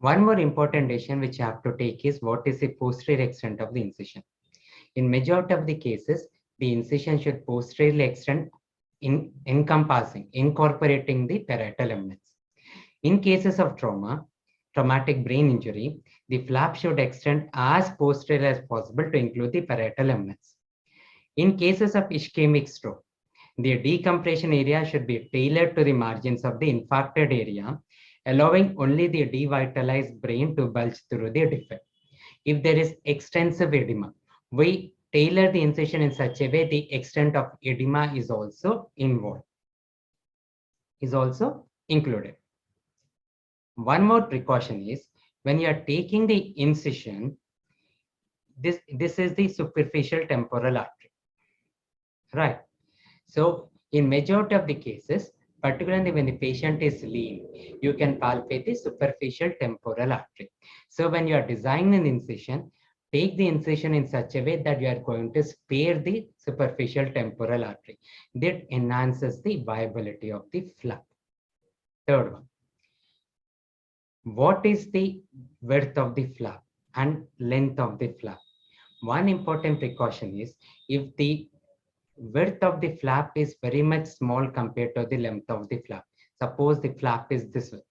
One more important decision which you have to take is what is the posterior extent of the incision. In majority of the cases, the incision should posteriorly extend incorporating the parietal eminence. In cases of traumatic brain injury, the flap should extend as posterior as possible to include the parietal eminence. In cases of ischemic stroke, the decompression area should be tailored to the margins of the infarcted area, allowing only the devitalized brain to bulge through the defect. If there is extensive edema, we tailor the incision in such a way the extent of edema is also involved, is also included. One more precaution is when you are taking the incision, this is the superficial temporal artery, right? So in majority of the cases, particularly when the patient is lean, you can palpate the superficial temporal artery. So when you are designing an incision, take the incision in such a way that you are going to spare the superficial temporal artery. That enhances the viability of the flap. Third one, what is the width of the flap and length of the flap? One important precaution is if the width of the flap is very much small compared to the length of the flap. Suppose the flap is this way.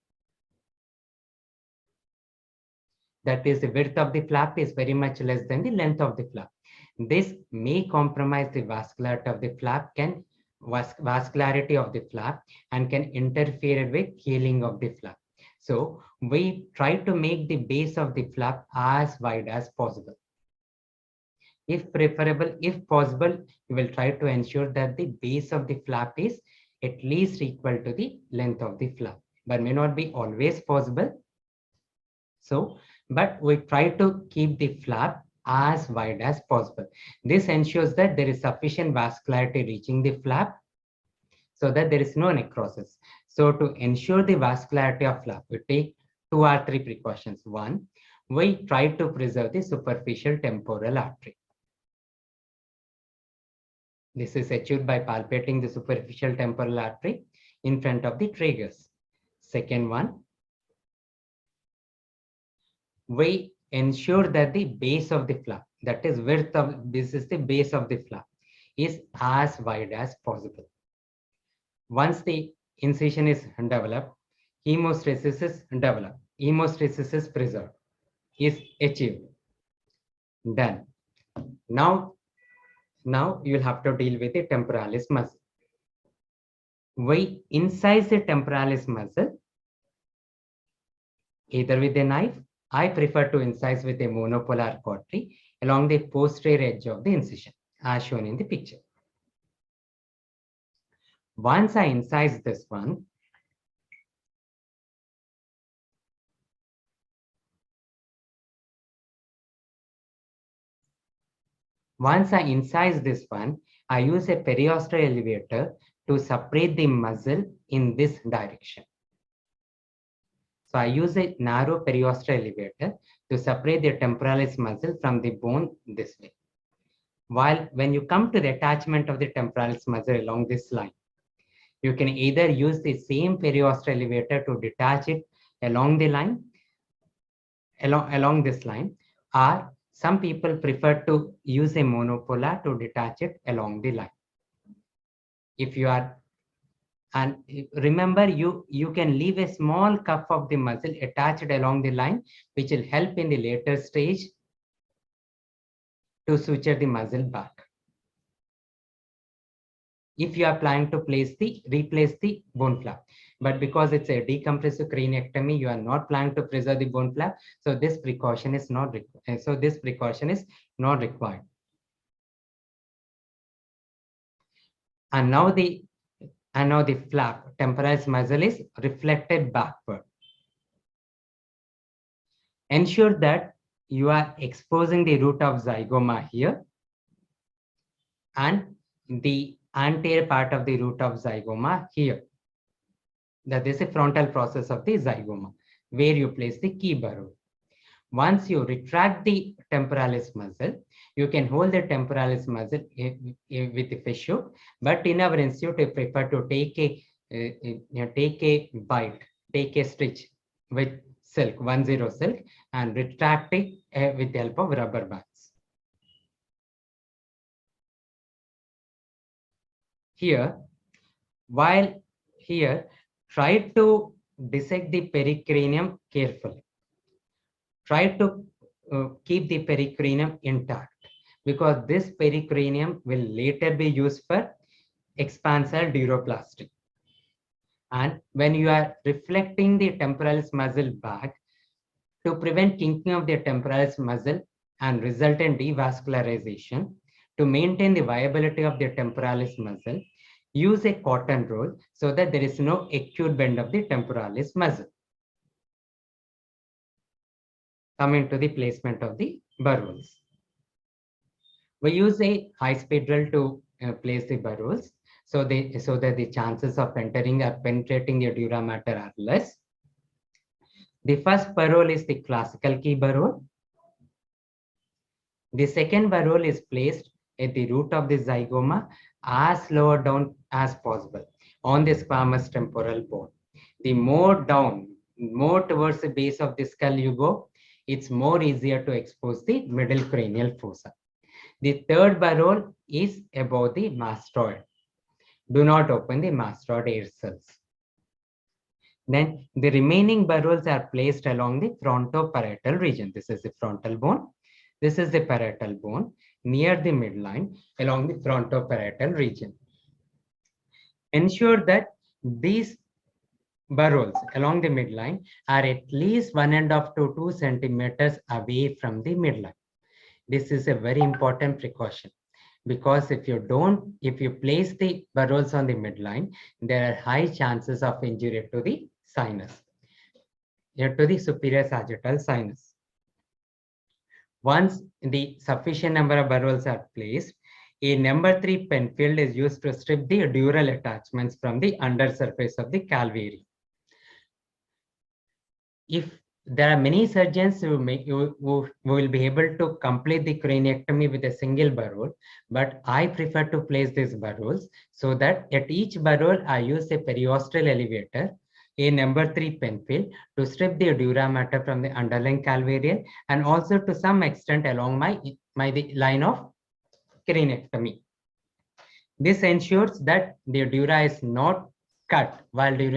That is, the width of the flap is very much less than the length of the flap. This may compromise the vascularity of the flap, and can interfere with healing of the flap. So we try to make the base of the flap as wide as possible. If preferable, if possible, you will try to ensure that the base of the flap is at least equal to the length of the flap, but may not be always possible. So, but we try to keep the flap as wide as possible. This ensures that there is sufficient vascularity reaching the flap so that there is no necrosis. So to ensure the vascularity of flap, we take 2 or 3 precautions. One, we try to preserve the superficial temporal artery. This is achieved by palpating the superficial temporal artery in front of the tragus. Second one, we ensure that the base of the flap, that is width of, this is the base of the flap, is as wide as possible. Once the incision is developed, hemostasis is developed, hemostasis is preserved, is achieved. Done. Now you will have to deal with the temporalis muscle. We incise the temporalis muscle either with a knife. I prefer to incise with a monopolar cautery along the posterior edge of the incision, as shown in the picture. Once I incise this one, I use a periosteal elevator to separate the muscle in this direction. So I use a narrow periosteal elevator to separate the temporalis muscle from the bone this way. While when you come to the attachment of the temporalis muscle along this line, you can either use the same periosteal elevator to detach it along the line, along this line, or some people prefer to use a monopolar to detach it along the line. If you are, and remember, you can leave a small cuff of the muscle attached along the line, which will help in the later stage to suture the muscle back. If you are planning to replace the bone flap, but because it's a decompressive craniectomy, you are not planning to preserve the bone flap, so this precaution is not required. And now the flap, temporalis muscle, is reflected backward. Ensure that you are exposing the root of zygoma here and the anterior part of the root of zygoma here. That is a frontal process of the zygoma, where you place the key burrow. Once you retract the temporalis muscle, you can hold the temporalis muscle with a fissure, but in our institute, we prefer to take a stitch with silk, 10 silk, and retract it with the help of rubber bands. Here, try to dissect the pericranium carefully. Try to keep the pericranium intact, because this pericranium will later be used for expansile duroplasty. And when you are reflecting the temporalis muscle back, to prevent kinking of the temporalis muscle and resultant devascularization, to maintain the viability of the temporalis muscle, use a cotton roll so that there is no acute bend of the temporalis muscle. Coming to the placement of the burrows. We use a high-speed drill to place the burrows so that the chances of entering or penetrating the dura mater are less. The first burrow is the classical key burrow. The second burrow is placed at the root of the zygoma as lower down as possible on the squamous temporal bone. The more down, more towards the base of the skull you go, it's more easier to expose the middle cranial fossa. The third burrow is above the mastoid. Do not open the mastoid air cells. Then the remaining burrows are placed along the frontoparietal region. This is the frontal bone. This is the parietal bone near the midline along the frontoparietal region. Ensure that these burrows along the midline are at least 1.5 to 2 centimeters away from the midline. This is a very important precaution, because if you place the burrows on the midline, there are high chances of injury to the sinus, to the superior sagittal sinus. Once the sufficient number of burrows are placed, a number 3 penfield is used to strip the dural attachments from the undersurface of the calvary. If there are many surgeons who will be able to complete the craniectomy with a single burrow, but I prefer to place these burrows so that at each burrow I use a periosteal elevator, a number 3 penfield, to strip the dura mater from the underlying calvarial, and also to some extent along the line of craniectomy. This ensures that the dura is not cut while you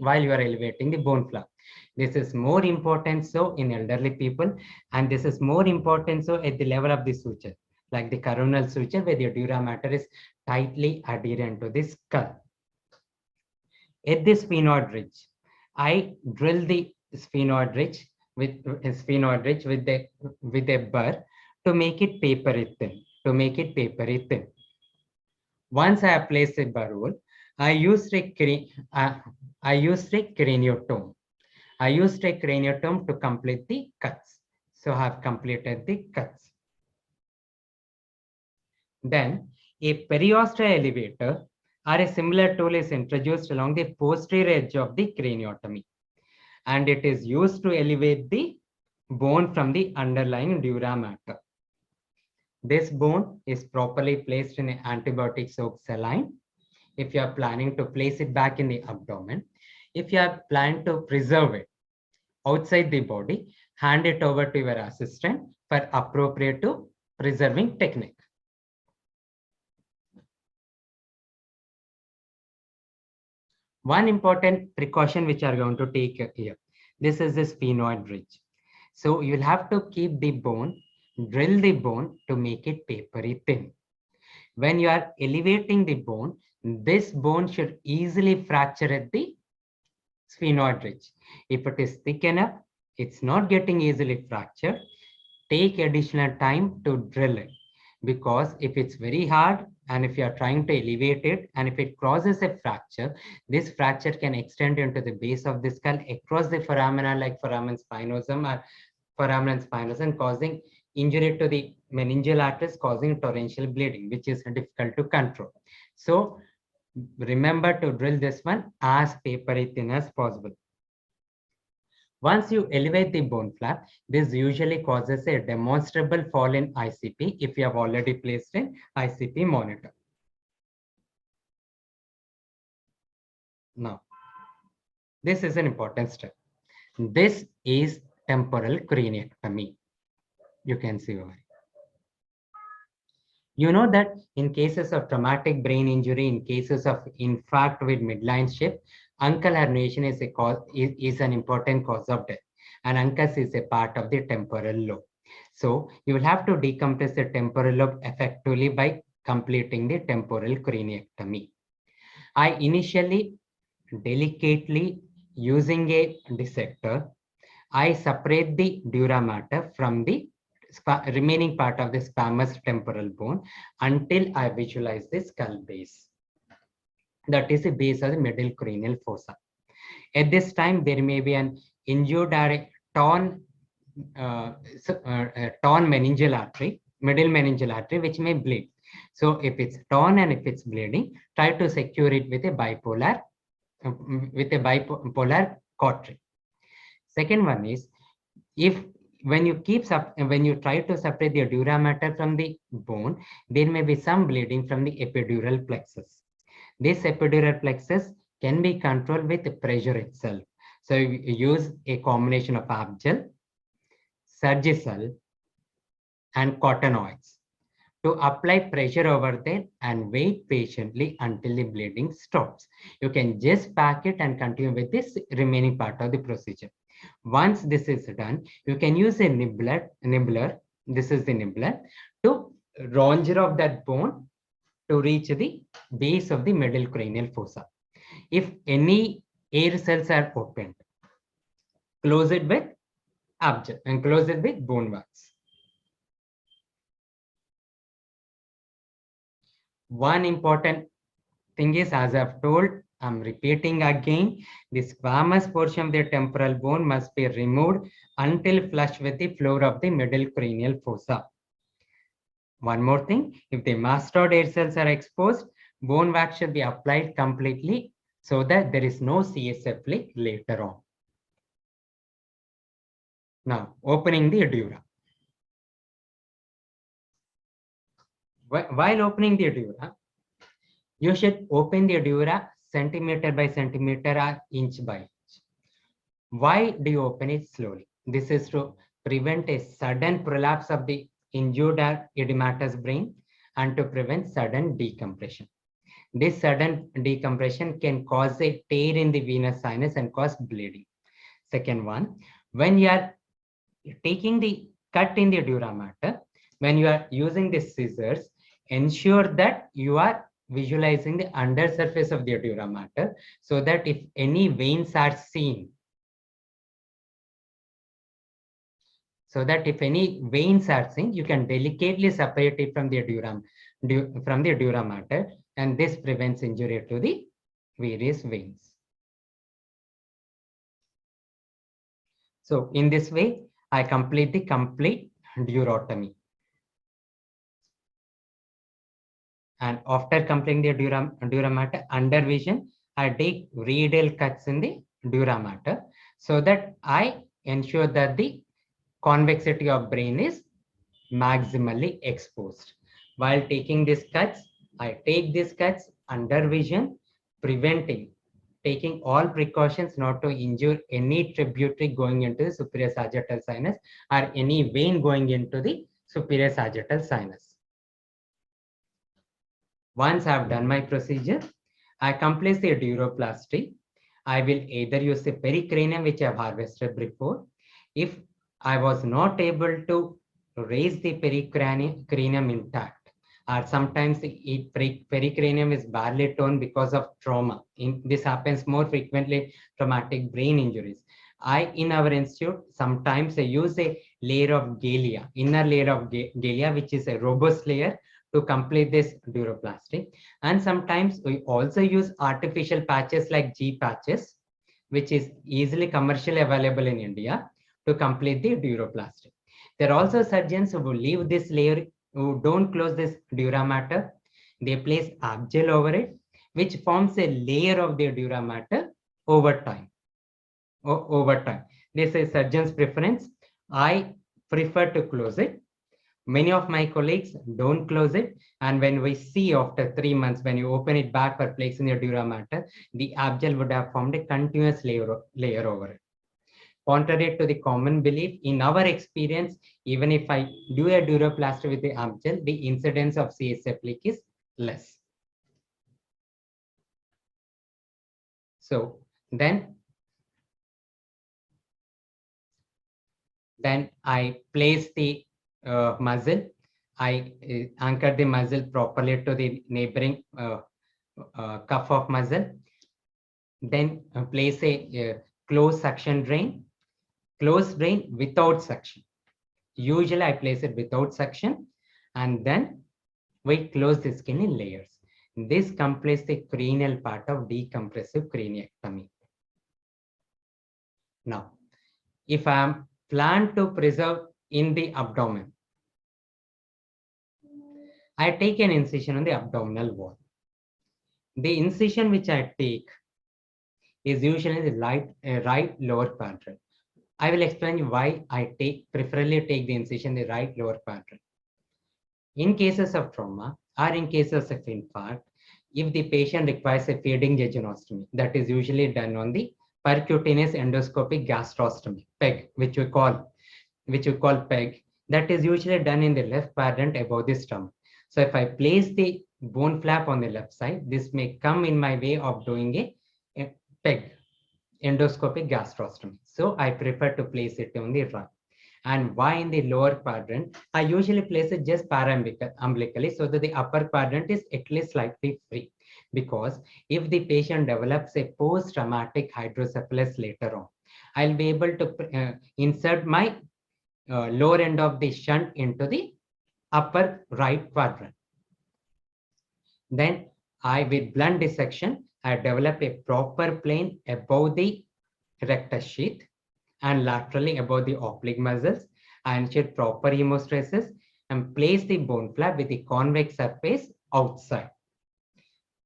are elevating the bone flap. This is more important so in elderly people, and this is more important so at the level of the suture, like the coronal suture, where the dura mater is tightly adherent to the skull. At the sphenoid ridge, I drill the sphenoid ridge with a burr to make it papery thin. Once I have placed a burr, I used a craniotome. I used a craniotome to complete the cuts. So I have completed the cuts. Then a periosteal elevator or a similar tool is introduced along the posterior edge of the craniotomy, and it is used to elevate the bone from the underlying dura mater. This bone is properly placed in an antibiotic-soaked saline if you are planning to place it back in the abdomen. If you are planning to preserve it outside the body, hand it over to your assistant for appropriate to preserving technique. One important precaution which are going to take here, this is the sphenoid ridge. So you'll have to keep the bone, drill the bone to make it papery thin. When you are elevating the bone, this bone should easily fracture at the sphenoid ridge. If it is thick enough, it's not getting easily fractured, take additional time to drill it, because if it's very hard and if you are trying to elevate it and if it causes a fracture, this fracture can extend into the base of the skull across the foramina like foramen spinosum or foramen spinosum, causing injury to the meningeal arteries, causing torrential bleeding, which is difficult to control. So remember to drill this one as papery thin as possible. Once you elevate the bone flap, this usually causes a demonstrable fall in ICP if you have already placed an ICP monitor. Now, this is an important step. This is temporal craniectomy. You can see over here. You know that in cases of traumatic brain injury, in cases of infarct with midline shift, uncal herniation is, is an important cause of death. And uncus is a part of the temporal lobe. So you will have to decompress the temporal lobe effectively by completing the temporal craniectomy. I initially delicately using a dissector, I separate the dura mater from the remaining part of the squamous temporal bone until I visualize the skull base. That is the base of the middle cranial fossa. At this time, there may be an injured or a torn, torn meningeal artery, middle meningeal artery, which may bleed. So if it's torn and if it's bleeding, try to secure it with a bipolar cautery. Second one is, if when you try to separate the dura mater from the bone, there may be some bleeding from the epidural plexus. This epidural plexus can be controlled with pressure itself. So you use a combination of Abgel, Surgicel, and cottonoids to apply pressure over there and wait patiently until the bleeding stops. You can just pack it and continue with this remaining part of the procedure. Once this is done, you can use a nibbler, this is the nibbler, to ronger off that bone to reach the base of the middle cranial fossa. If any air cells are opened, close it with Abgel and close it with bone wax. One important thing is, as I've told, I'm repeating again, the squamous portion of the temporal bone must be removed until flush with the floor of the middle cranial fossa. One more thing, if the mastoid air cells are exposed, bone wax should be applied completely so that there is no CSF leak later on. Now, opening the dura. While opening the dura, you should open the dura centimeter by centimeter or inch by inch. Why do you open it slowly? This is to prevent a sudden prolapse of the injured or edematous brain and to prevent sudden decompression. This sudden decompression can cause a tear in the venous sinus and cause bleeding. Second one, when you are taking the cut in the dura mater, when you are using the scissors, ensure that you are visualizing the undersurface of the dura mater so that if any veins are seen, you can delicately separate it from the dura mater, and this prevents injury to the various veins. So in this way, I complete the complete durotomy. And after completing the dura mater, under vision, I take radial cuts in the dura mater so that I ensure that the convexity of brain is maximally exposed. While taking these cuts, I take these cuts under vision, taking all precautions not to injure any tributary going into the superior sagittal sinus or any vein going into the superior sagittal sinus. Once I've done my procedure, I complete the duroplasty. I will either use the pericranium, which I've harvested before. If I was not able to raise the pericranium intact, or sometimes the pericranium is badly torn because of trauma. This happens more frequently, traumatic brain injuries. In our institute, sometimes I use a layer of galea, inner layer of galea, which is a robust layer to complete this duroplasty. And sometimes we also use artificial patches like G patches, which is easily commercially available in India, to complete the duroplasty. There are also surgeons who will leave this layer, who don't close this dura mater. They place Abgel over it, which forms a layer of the dura mater over time. This is surgeon's preference. I prefer to close it. Many of my colleagues don't close it. And when we see after 3 months, when you open it back for placing the dura mater, the Abgel would have formed a continuous layer over it. Contrary to the common belief, in our experience, even if I do a duroplasty with the arm gel, the incidence of CSF leak is less. So then I place the muzzle. I anchor the muzzle properly to the neighboring cuff of muzzle. Then place a closed suction drain. Closed drain without suction. Usually I place it without suction, and then we close the skin in layers. This completes the cranial part of decompressive craniectomy. Now, if I am planned to preserve in the abdomen, I take an incision on the abdominal wall. The incision which I take is usually the right lower quadrant. I will explain why I preferably take the incision in the right lower quadrant. In cases of trauma or in cases of infarct, if the patient requires a feeding jejunostomy, that is usually done on the percutaneous endoscopic gastrostomy, PEG, which we call PEG, that is usually done in the left quadrant above the stomach. So if I place the bone flap on the left side, this may come in my way of doing a PEG, endoscopic gastrostomy. So I prefer to place it on the right. And why in the lower quadrant? I usually place it just umbilically so that the upper quadrant is at least slightly free. Because if the patient develops a post-traumatic hydrocephalus later on, I'll be able to insert my lower end of the shunt into the upper right quadrant. Then with blunt dissection, I develop a proper plane above the rectus sheath and laterally above the oblique muscles. I insert proper hemostasis and place the bone flap with the convex surface outside.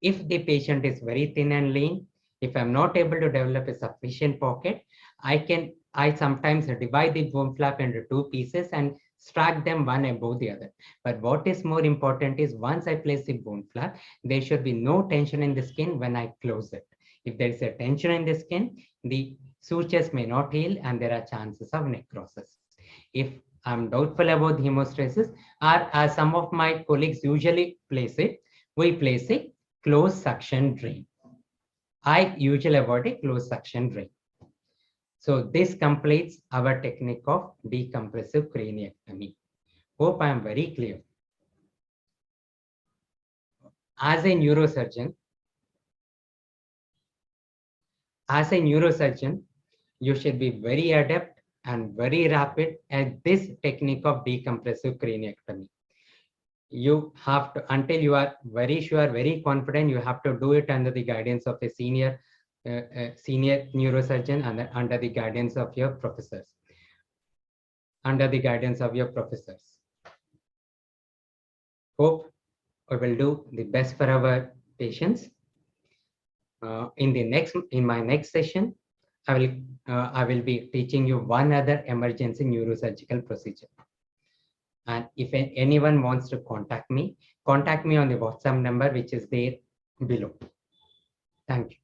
If the patient is very thin and lean, if I'm not able to develop a sufficient pocket, I sometimes divide the bone flap into two pieces and stack them one above the other. But what is more important is once I place the bone flap, there should be no tension in the skin when I close it. If there is a tension in the skin, the sutures may not heal and there are chances of necrosis. If I'm doubtful about the hemostasis, or as some of my colleagues usually place it, we place a closed suction drain. I usually avoid a closed suction drain. So this completes our technique of decompressive craniectomy. Hope I am very clear. As a neurosurgeon, you should be very adept and very rapid at this technique of decompressive craniectomy. You have to, until you are very sure, very confident, you have to do it under the guidance of a senior neurosurgeon and under the guidance of your professors. Hope we will do the best for our patients. In my next session, I will be teaching you one other emergency neurosurgical procedure. And if anyone wants to contact me on the WhatsApp number, which is there below. Thank you.